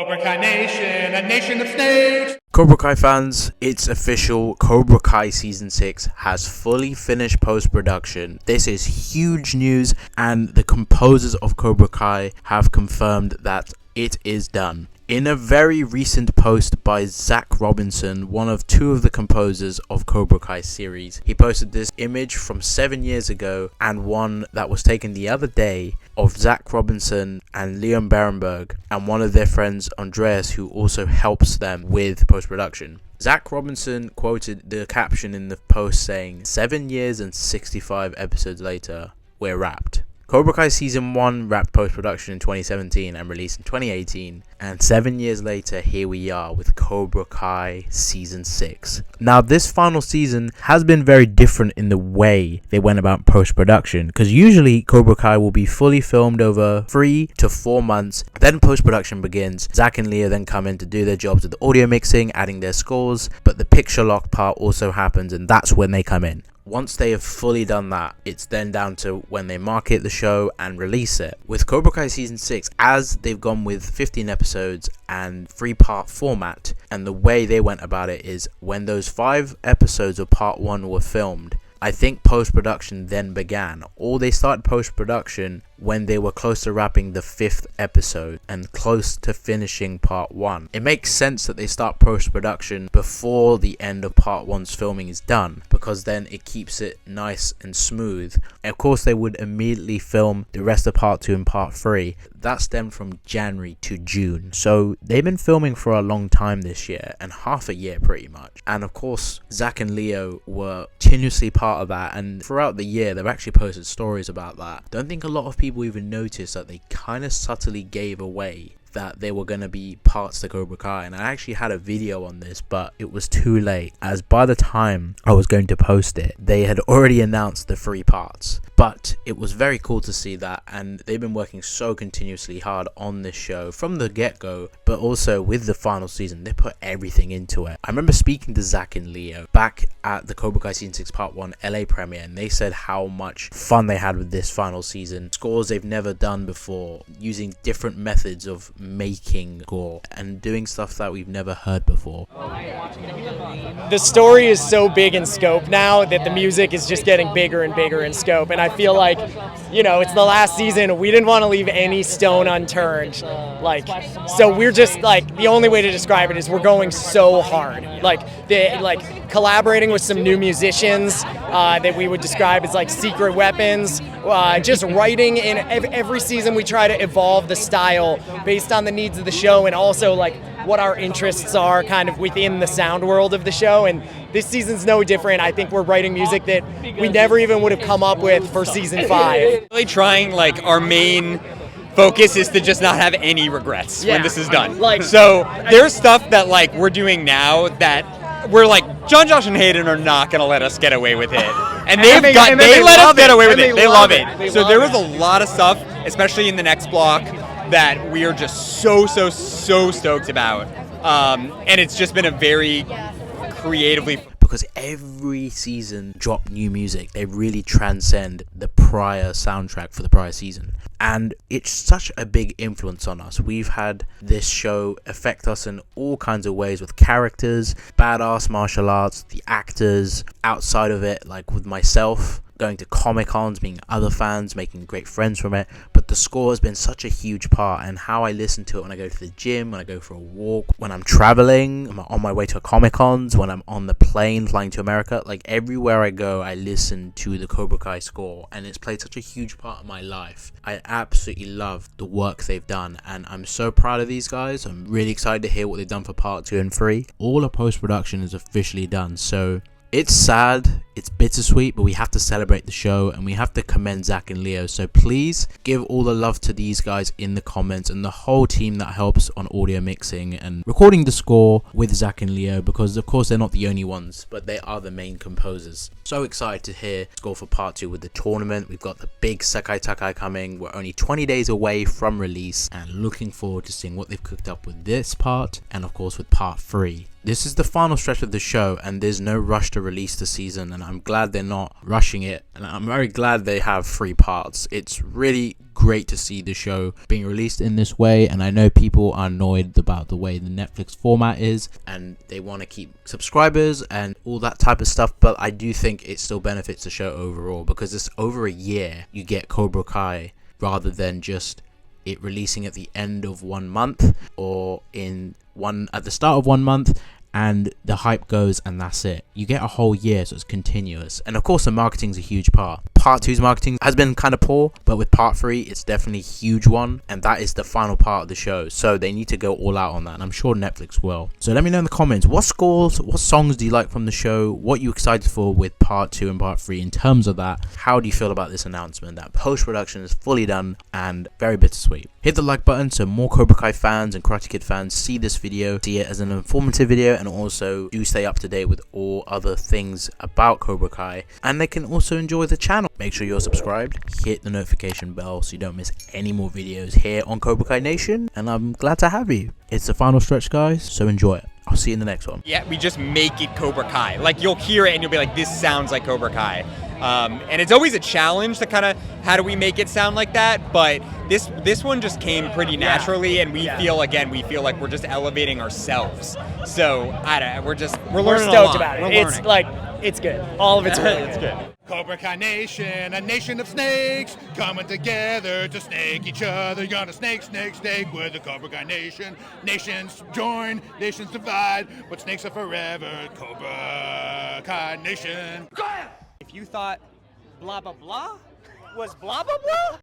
Cobra Kai Nation, a nation of snakes! Cobra Kai fans, it's official. Cobra Kai Season 6 has fully finished post-production. This is huge news, and the composers of Cobra Kai have confirmed that it is done. In a very recent post by Zach Robinson, one of two of the composers of Cobra Kai series, he posted this image from 7 years ago and one that was taken the other day of Zach Robinson and Leon Berenberg and one of their friends Andreas, who also helps them with post-production. Zach Robinson quoted the caption in the post saying, 7 years and 65 episodes later, we're wrapped. Cobra Kai Season 1 wrapped post-production in 2017 and released in 2018, and 7 years later here we are with Cobra Kai Season 6. Now this final season has been very different in the way they went about post-production, because usually Cobra Kai will be fully filmed over 3 to 4 months, then post-production begins. Zach and Leo then come in to do their jobs with the audio mixing, adding their scores, but the picture lock part also happens, and that's when they come in. Once they have fully done that, it's then down to when they market the show and release it. With Cobra Kai Season 6, as they've gone with 15 episodes and 3-part format, and the way they went about it is when those 5 episodes of Part 1 were filmed, I think post-production then began, or they started post-production when they were close to wrapping the 5th episode and close to finishing Part 1. It makes sense that they start post-production before the end of Part 1's filming is done, because then it keeps it nice and smooth. And of course they would immediately film the rest of Part 2 and Part 3. That stemmed from January to June. So they've been filming for a long time this year, and half a year pretty much. And of course Zach and Leo were continuously part of that, and throughout the year they've actually posted stories about that. Don't think a lot of people even noticed that they kind of subtly gave away that they were going to be parts to Cobra Kai, and I actually had a video on this, but it was too late, as by the time I was going to post it they had already announced the 3 parts. But it was very cool to see that, and they've been working so continuously hard on this show from the get-go, but also with the final season they put everything into it. I remember speaking to Zach and Leo back at the Cobra Kai Season 6 Part 1 LA premiere, and they said how much fun they had with this final season, scores they've never done before, using different methods of making gore and doing stuff that we've never heard before. The story is so big in scope now that the music is just getting bigger and bigger in scope, and I feel like, you know, it's the last season, we didn't want to leave any stone unturned, so we're just the only way to describe it is we're going so hard, collaborating with some new musicians that we would describe as secret weapons, just writing. In every season we try to evolve the style based on the needs of the show, and also what our interests are kind of within the sound world of the show, and this season's no different. I think we're writing music that we never even would have come up with for season 5. Really trying, our main focus is to just not have any regrets when this is done. So there's stuff that we're doing now that we're John, Josh, and Hayden are not going to let us get away with it. And they let us get away with it. They love it. So there was a lot of stuff, especially in the next block, that we are just so stoked about. And it's just been a very creatively... Because every season drop new music. They really transcend the prior soundtrack for the prior season. And it's such a big influence on us. We've had this show affect us in all kinds of ways, with characters, badass martial arts, the actors, outside of it, with myself, going to Comic-Cons, meeting other fans, making great friends from it. But the score has been such a huge part, and how I listen to it when I go to the gym, when I go for a walk, when I'm traveling, I'm on my way to a Comic-Cons, when I'm on the plane flying to America, everywhere I go I listen to the Cobra Kai score, and it's played such a huge part of my life. I absolutely love the work they've done, and I'm so proud of these guys. I'm really excited to hear what they've done for Part 2 and 3. All the post-production is officially done, so it's sad, it's bittersweet, but we have to celebrate the show, and we have to commend Zach and Leo. So please give all the love to these guys in the comments, and the whole team that helps on audio mixing and recording the score with Zach and Leo, because of course they're not the only ones, but they are the main composers. So excited to hear score for Part 2 with the tournament. We've got the big Sekai Takai coming. We're only 20 days away from release, and looking forward to seeing what they've cooked up with this part, and of course with Part 3. This is the final stretch of the show, and there's no rush to release the season, and I'm glad they're not rushing it, and I'm very glad they have 3 parts. It's really great to see the show being released in this way, and I know people are annoyed about the way the Netflix format is, and they want to keep subscribers and all that type of stuff, but I do think it still benefits the show overall, because it's over a year you get Cobra Kai rather than just it releasing at the end of 1 month or at the start of 1 month, and the hype goes and that's it. You get a whole year, so it's continuous. And of course the marketing's a huge part. Part 2's marketing has been kind of poor, but with part 3 it's definitely a huge one, and that is the final part of the show, so they need to go all out on that, and I'm sure Netflix will. So let me know in the comments, what songs do you like from the show, what you excited for with part 2 and part 3 in terms of that. How do you feel about this announcement that post-production is fully done and very bittersweet? Hit the like button so more Cobra Kai fans and Karate Kid fans see this video, see it as an informative video, and also do stay up to date with all other things about Cobra Kai, and they can also enjoy the channel. Make sure you're subscribed, hit the notification bell so you don't miss any more videos here on Cobra Kai Nation, and I'm glad to have you. It's the final stretch, guys, so enjoy it. I'll see you in the next one. Yeah, we just make it Cobra Kai. Like, you'll hear it and you'll be like, this sounds like Cobra Kai. And it's always a challenge to kind of, how do we make it sound like that? But this one just came pretty naturally, and we feel like we're just elevating ourselves. So we're learning stoked about it. It's like, it's good. All of it's really it's good. Cobra Kai Nation, a nation of snakes coming together to snake each other. You're gonna snake with the Cobra Kai Nation. Nations join, nations divide, but snakes are forever. Cobra Kai Nation. If you thought blah blah blah was blah blah blah,